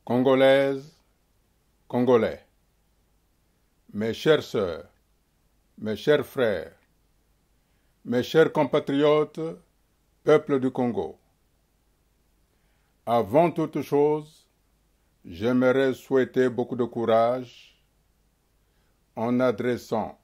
Congolaises, Congolais, mes chères sœurs, mes chers frères, mes chers compatriotes, peuple du Congo, avant toute chose, j'aimerais souhaiter beaucoup de courage en adressant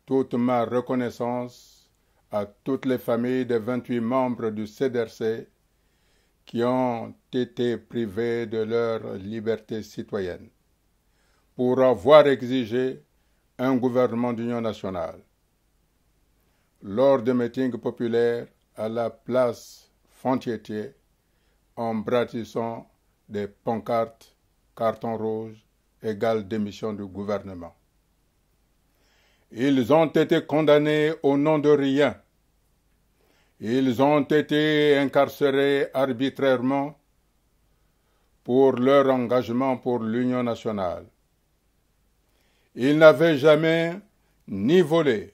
toute ma reconnaissance à toutes les familles des 28 membres du CDRC qui ont été privés de leur liberté citoyenne pour avoir exigé un gouvernement d'union nationale. Lors de meetings populaires à la place Fontietier, en brandissant des pancartes, carton rouge, égale démission du gouvernement. Ils ont été condamnés au nom de rien. Ils ont été incarcérés arbitrairement pour leur engagement pour l'Union nationale. Ils n'avaient jamais ni volé,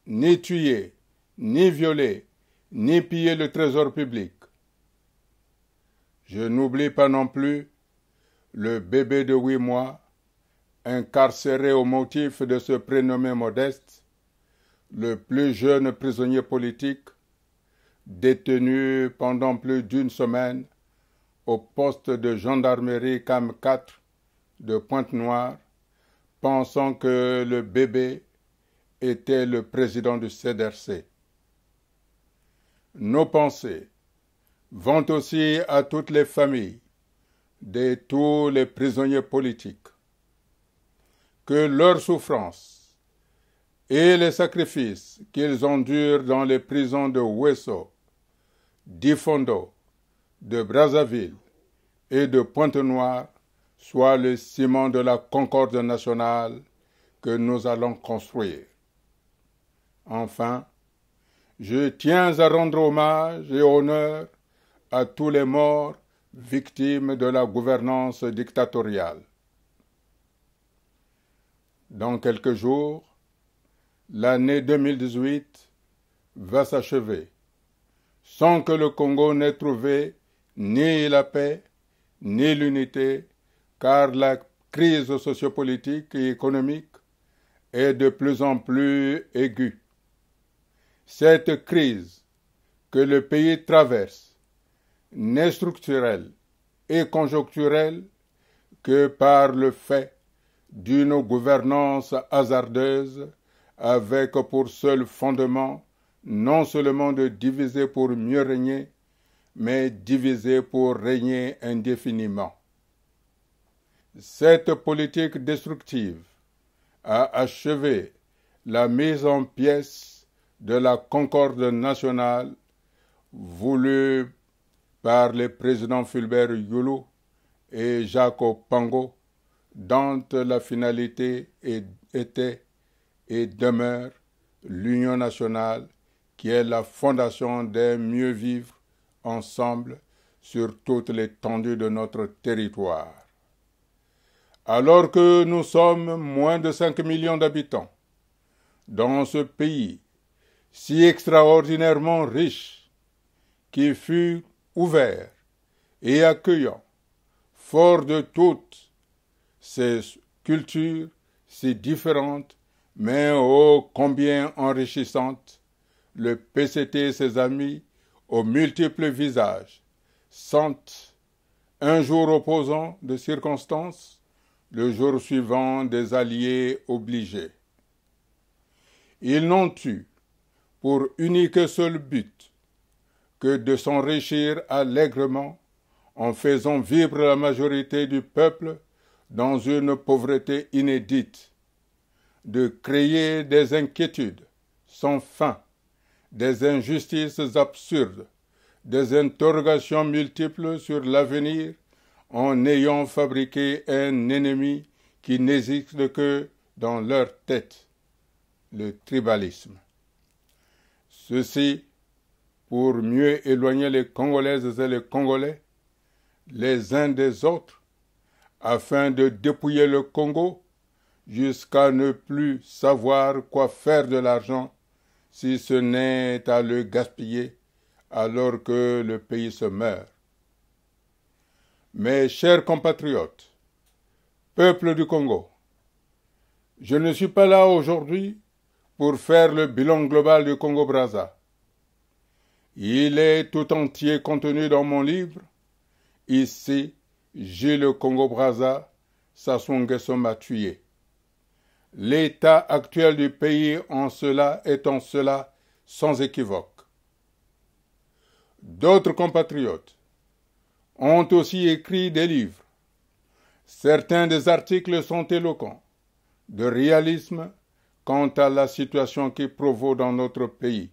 ni tué, ni violé, ni pillé le trésor public. Je n'oublie pas non plus le bébé de 8 mois, incarcéré au motif de se prénommer Modeste, le plus jeune prisonnier politique, détenu pendant plus d'une semaine au poste de gendarmerie CAM 4 de Pointe-Noire, pensant que le bébé était le président du CDRC. Nos pensées vont aussi à toutes les familles de tous les prisonniers politiques. Que leurs souffrances et les sacrifices qu'ils endurent dans les prisons de Ouesso, d'Ifondo, de Brazzaville et de Pointe-Noire soient le ciment de la concorde nationale que nous allons construire. Enfin, je tiens à rendre hommage et honneur à tous les morts victimes de la gouvernance dictatoriale. Dans quelques jours, l'année 2018 va s'achever, sans que le Congo n'ait trouvé ni la paix, ni l'unité, car la crise sociopolitique et économique est de plus en plus aiguë. Cette crise que le pays traverse n'est structurelle et conjoncturelle que par le fait d'une gouvernance hasardeuse avec pour seul fondement non seulement de diviser pour mieux régner, mais diviser pour régner indéfiniment. Cette politique destructive a achevé la mise en pièces de la concorde nationale voulue par les présidents Fulbert Yulu et Jacques Opango, dont la finalité était et demeure l'Union nationale, qui est la fondation d'un mieux vivre ensemble sur toute l'étendue de notre territoire. Alors que nous sommes moins de 5 millions d'habitants, dans ce pays si extraordinairement riche, qui fut ouvert et accueillant, fort de toutes ces cultures si différentes, mais ô combien enrichissantes, le PCT et ses amis, aux multiples visages, sentent un jour opposant de circonstances, le jour suivant des alliés obligés. Ils n'ont eu pour unique et seul but que de s'enrichir allègrement en faisant vivre la majorité du peuple dans une pauvreté inédite, de créer des inquiétudes sans fin, des injustices absurdes, des interrogations multiples sur l'avenir en ayant fabriqué un ennemi qui n'existe que dans leur tête, le tribalisme. Ceci pour mieux éloigner les Congolaises et les Congolais les uns des autres, afin de dépouiller le Congo jusqu'à ne plus savoir quoi faire de l'argent si ce n'est à le gaspiller alors que le pays se meurt. Mes chers compatriotes, peuple du Congo, je ne suis pas là aujourd'hui pour faire le bilan global du Congo-Brazza. Il est tout entier contenu dans mon livre. Ici, j'ai le Congo-Brazza, Sassou Nguesso m'a tué. L'état actuel du pays en cela est en cela sans équivoque. D'autres compatriotes ont aussi écrit des livres. Certains des articles sont éloquents, de réalisme quant à la situation qui prévaut dans notre pays.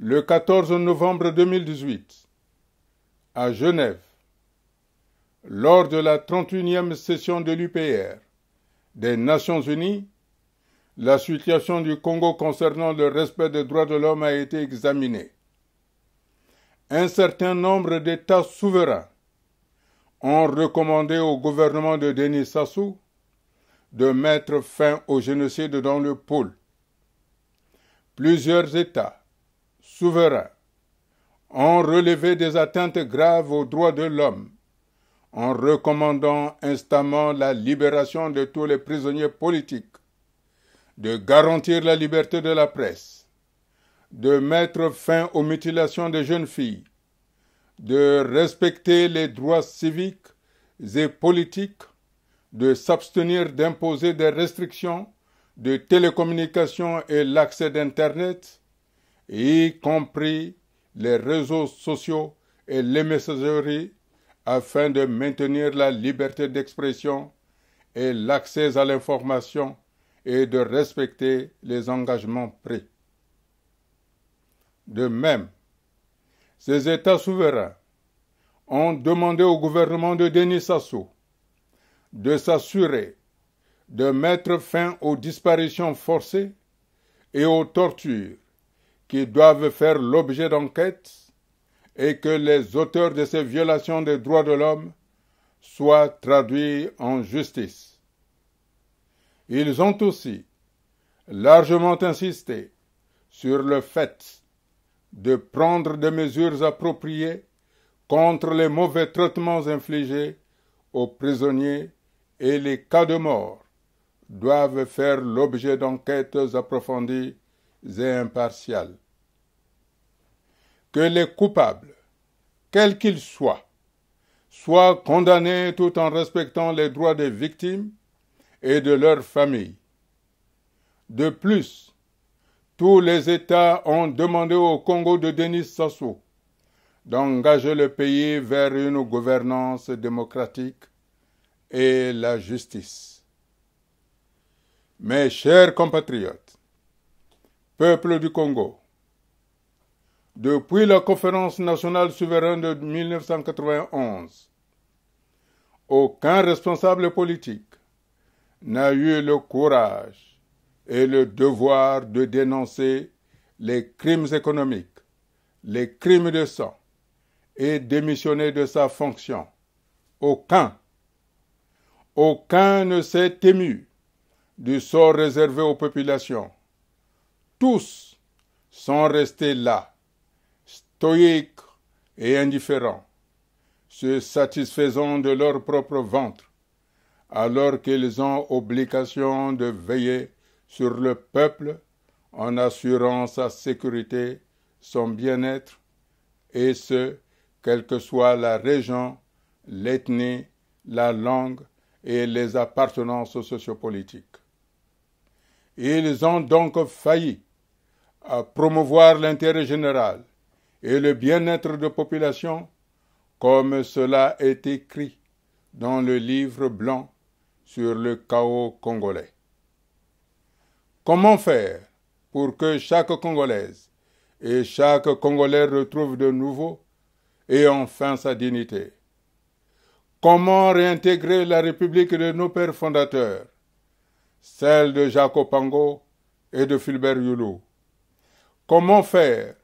Le 14 novembre 2018, à Genève, lors de la 31e session de l'UPR des Nations Unies, la situation du Congo concernant le respect des droits de l'homme a été examinée. Un certain nombre d'États souverains ont recommandé au gouvernement de Denis Sassou de mettre fin au génocide dans le pôle. Plusieurs États souverains ont relevé des atteintes graves aux droits de l'homme en recommandant instamment la libération de tous les prisonniers politiques, de garantir la liberté de la presse, de mettre fin aux mutilations des jeunes filles, de respecter les droits civiques et politiques, de s'abstenir d'imposer des restrictions de télécommunications et l'accès d'Internet, y compris les réseaux sociaux et les messageries, afin de maintenir la liberté d'expression et l'accès à l'information et de respecter les engagements pris. De même, ces États souverains ont demandé au gouvernement de Denis Sassou de s'assurer de mettre fin aux disparitions forcées et aux tortures qui doivent faire l'objet d'enquêtes et que les auteurs de ces violations des droits de l'homme soient traduits en justice. Ils ont aussi largement insisté sur le fait de prendre des mesures appropriées contre les mauvais traitements infligés aux prisonniers et les cas de mort doivent faire l'objet d'enquêtes approfondies et impartiales. Que les coupables, quels qu'ils soient condamnés tout en respectant les droits des victimes et de leurs familles. De plus, tous les États ont demandé au Congo de Denis Sassou d'engager le pays vers une gouvernance démocratique et la justice. Mes chers compatriotes, peuple du Congo, depuis la conférence nationale souveraine de 1991, aucun responsable politique n'a eu le courage et le devoir de dénoncer les crimes économiques, les crimes de sang et démissionner de sa fonction. Aucun ne s'est ému du sort réservé aux populations. Tous sont restés là, stoïques et indifférents, se satisfaisant de leur propre ventre, alors qu'ils ont obligation de veiller sur le peuple en assurant sa sécurité, son bien-être, et ce, quelle que soit la région, l'ethnie, la langue et les appartenances sociopolitiques. Ils ont donc failli à promouvoir l'intérêt général et le bien-être de population, comme cela est écrit dans le livre blanc sur le chaos congolais. Comment faire pour que chaque Congolaise et chaque Congolais retrouve de nouveau et enfin sa dignité? Comment réintégrer la République de nos pères fondateurs, celle de Jacques Opango et de Fulbert Youlou? Comment faire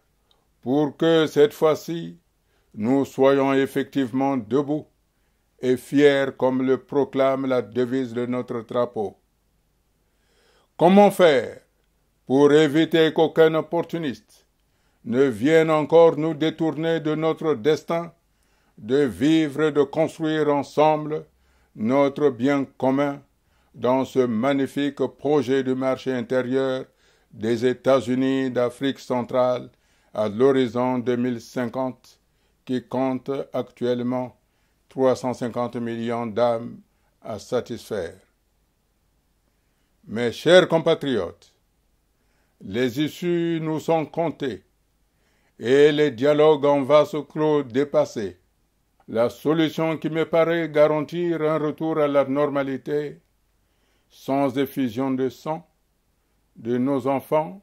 pour que cette fois-ci, nous soyons effectivement debout et fiers comme le proclame la devise de notre drapeau? Comment faire pour éviter qu'aucun opportuniste ne vienne encore nous détourner de notre destin de vivre et de construire ensemble notre bien commun dans ce magnifique projet du marché intérieur des États-Unis d'Afrique centrale à l'horizon 2050 qui compte actuellement 350 millions d'âmes à satisfaire. Mes chers compatriotes, les issues nous sont comptées et les dialogues en vase clos dépassés. La solution qui me paraît garantir un retour à la normalité, sans effusion de sang, de nos enfants,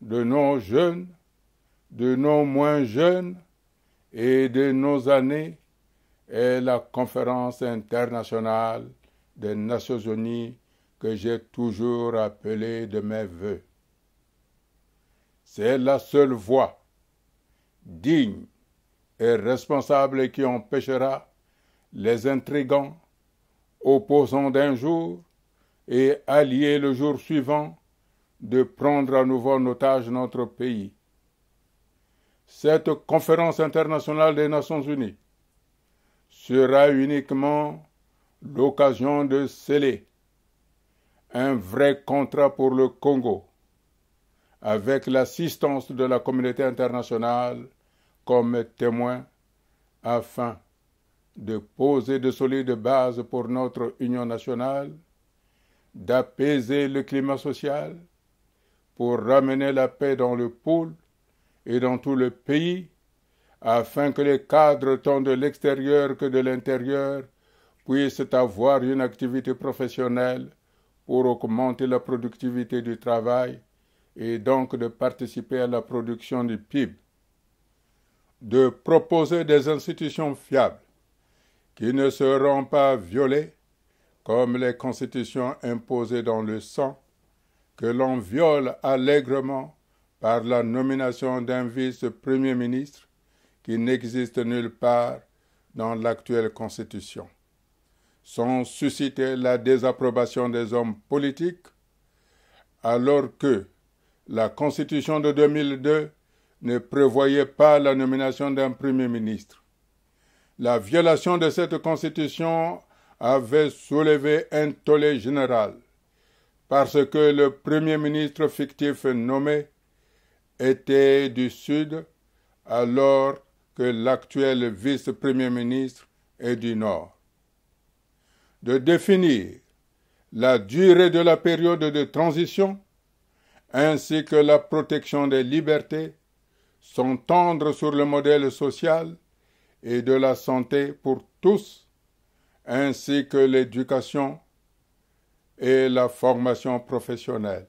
de nos jeunes, de nos moins jeunes et de nos aînés, est la conférence internationale des Nations Unies que j'ai toujours appelée de mes vœux. C'est la seule voie digne et responsable qui empêchera les intrigants, opposants d'un jour et alliés le jour suivant, de prendre à nouveau en otage notre pays. Cette conférence internationale des Nations Unies sera uniquement l'occasion de sceller un vrai contrat pour le Congo, avec l'assistance de la communauté internationale comme témoin, afin de poser de solides bases pour notre union nationale, d'apaiser le climat social, pour ramener la paix dans le pôle et dans tout le pays, afin que les cadres tant de l'extérieur que de l'intérieur puissent avoir une activité professionnelle pour augmenter la productivité du travail et donc de participer à la production du PIB, de proposer des institutions fiables qui ne seront pas violées comme les constitutions imposées dans le sang, que l'on viole allègrement par la nomination d'un vice-premier ministre qui n'existe nulle part dans l'actuelle Constitution, sans susciter la désapprobation des hommes politiques, alors que la Constitution de 2002 ne prévoyait pas la nomination d'un Premier ministre. La violation de cette Constitution avait soulevé un tollé général, parce que le Premier ministre fictif nommé était du Sud, alors que l'actuel vice-premier ministre est du Nord. De définir la durée de la période de transition, ainsi que la protection des libertés, sont tendres sur le modèle social et de la santé pour tous, ainsi que l'éducation et la formation professionnelle.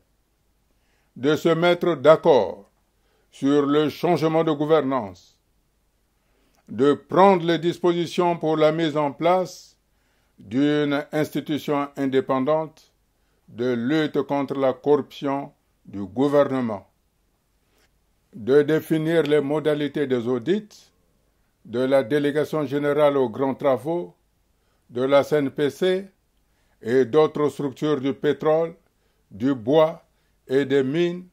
De se mettre d'accord sur le changement de gouvernance, de prendre les dispositions pour la mise en place d'une institution indépendante de lutte contre la corruption du gouvernement, de définir les modalités des audits de la Délégation générale aux grands travaux, de la CNPC et d'autres structures du pétrole, du bois et des mines,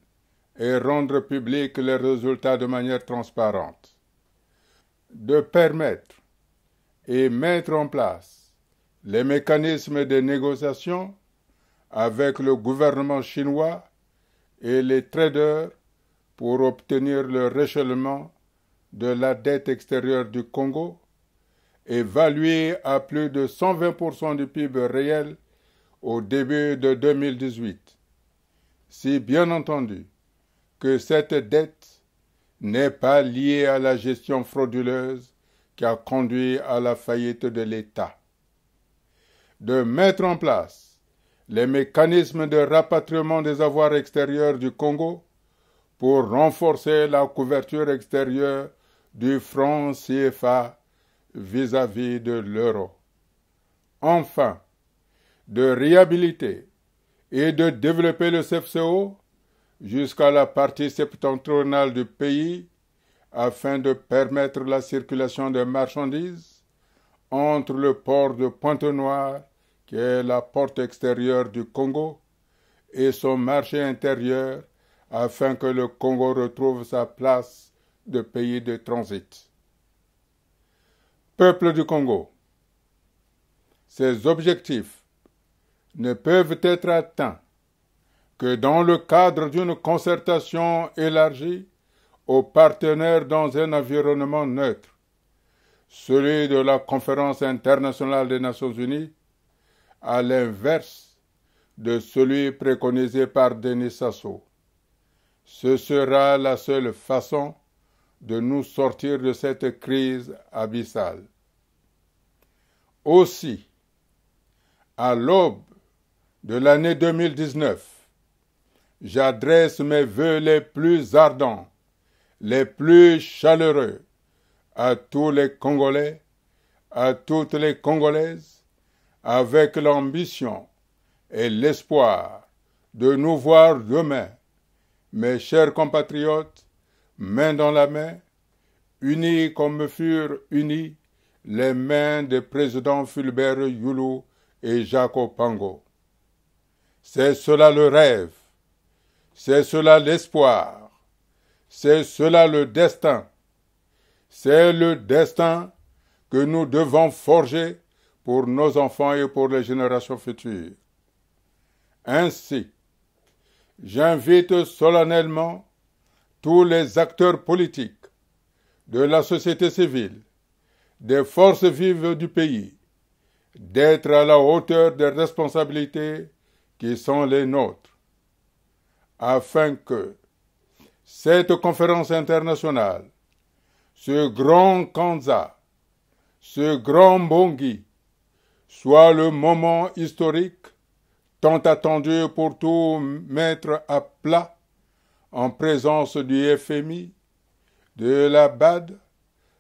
et rendre publics les résultats de manière transparente. De permettre et mettre en place les mécanismes de négociation avec le gouvernement chinois et les traders pour obtenir le réchèvement de la dette extérieure du Congo, évaluée à plus de 120% du PIB réel au début de 2018. Si bien entendu que cette dette n'est pas liée à la gestion frauduleuse qui a conduit à la faillite de l'État. De mettre en place les mécanismes de rapatriement des avoirs extérieurs du Congo pour renforcer la couverture extérieure du franc CFA vis-à-vis de l'euro. Enfin, de réhabiliter et de développer le CFCO jusqu'à la partie septentrionale du pays afin de permettre la circulation des marchandises entre le port de Pointe-Noire, qui est la porte extérieure du Congo, et son marché intérieur afin que le Congo retrouve sa place de pays de transit. Peuple du Congo, ces objectifs ne peuvent être atteints que dans le cadre d'une concertation élargie aux partenaires dans un environnement neutre, celui de la Conférence internationale des Nations unies, à l'inverse de celui préconisé par Denis Sassou. Ce sera la seule façon de nous sortir de cette crise abyssale. Aussi, à l'aube de l'année 2019, j'adresse mes vœux les plus ardents, les plus chaleureux à tous les Congolais, à toutes les Congolaises, avec l'ambition et l'espoir de nous voir demain, mes chers compatriotes, main dans la main, unis comme furent unis les mains des présidents Fulbert Yulu et Jacques Opango. C'est cela le rêve, c'est cela l'espoir, c'est cela le destin. C'est le destin que nous devons forger pour nos enfants et pour les générations futures. Ainsi, j'invite solennellement tous les acteurs politiques, de la société civile, des forces vives du pays, d'être à la hauteur des responsabilités qui sont les nôtres, afin que cette conférence internationale, ce grand Kanza, ce grand Bongi, soit le moment historique tant attendu pour tout mettre à plat en présence du FMI, de la BAD,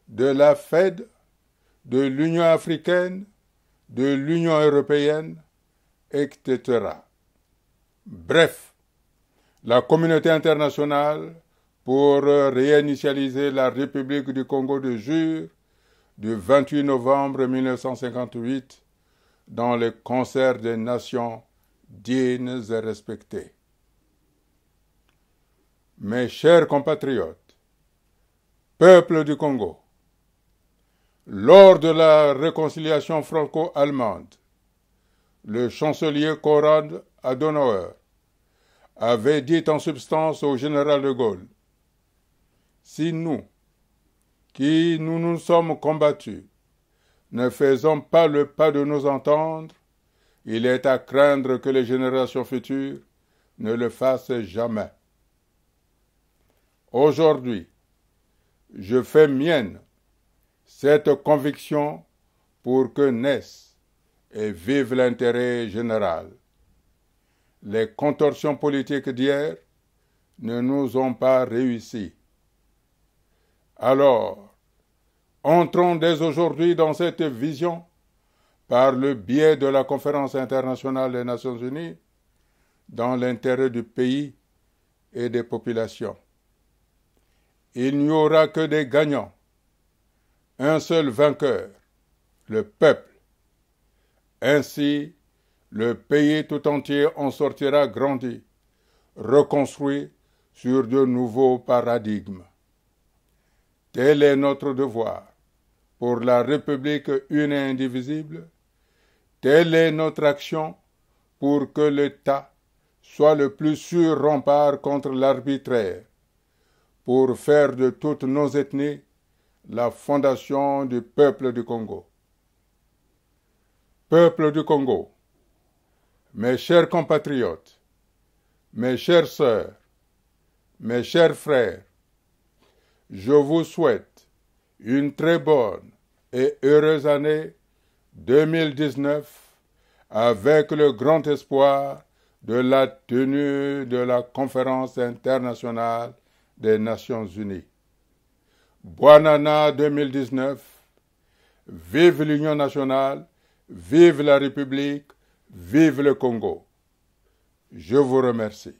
de la Fed, de l'Union africaine, de l'Union européenne, etc. Bref, la communauté internationale pour réinitialiser la République du Congo de jure du 28 novembre 1958 dans le concert des nations dignes et respectées. Mes chers compatriotes, peuple du Congo, lors de la réconciliation franco-allemande, le chancelier Konrad Adenauer avait dit en substance au général de Gaulle: si nous, qui nous sommes combattus, ne faisons pas le pas de nous entendre, il est à craindre que les générations futures ne le fassent jamais. Aujourd'hui, je fais mienne cette conviction pour que naisse et vive l'intérêt général. Les contorsions politiques d'hier ne nous ont pas réussi. Alors, entrons dès aujourd'hui dans cette vision par le biais de la Conférence internationale des Nations unies dans l'intérêt du pays et des populations. Il n'y aura que des gagnants, un seul vainqueur, le peuple. Ainsi, le pays tout entier en sortira grandi, reconstruit sur de nouveaux paradigmes. Tel est notre devoir pour la République une et indivisible. Telle est notre action pour que l'État soit le plus sûr rempart contre l'arbitraire, pour faire de toutes nos ethnies la fondation du peuple du Congo. Peuple du Congo, mes chers compatriotes, mes chères sœurs, mes chers frères, je vous souhaite une très bonne et heureuse année 2019 avec le grand espoir de la tenue de la Conférence internationale des Nations unies. Buonannée 2019, vive l'Union nationale, vive la République, vive le Congo. Je vous remercie.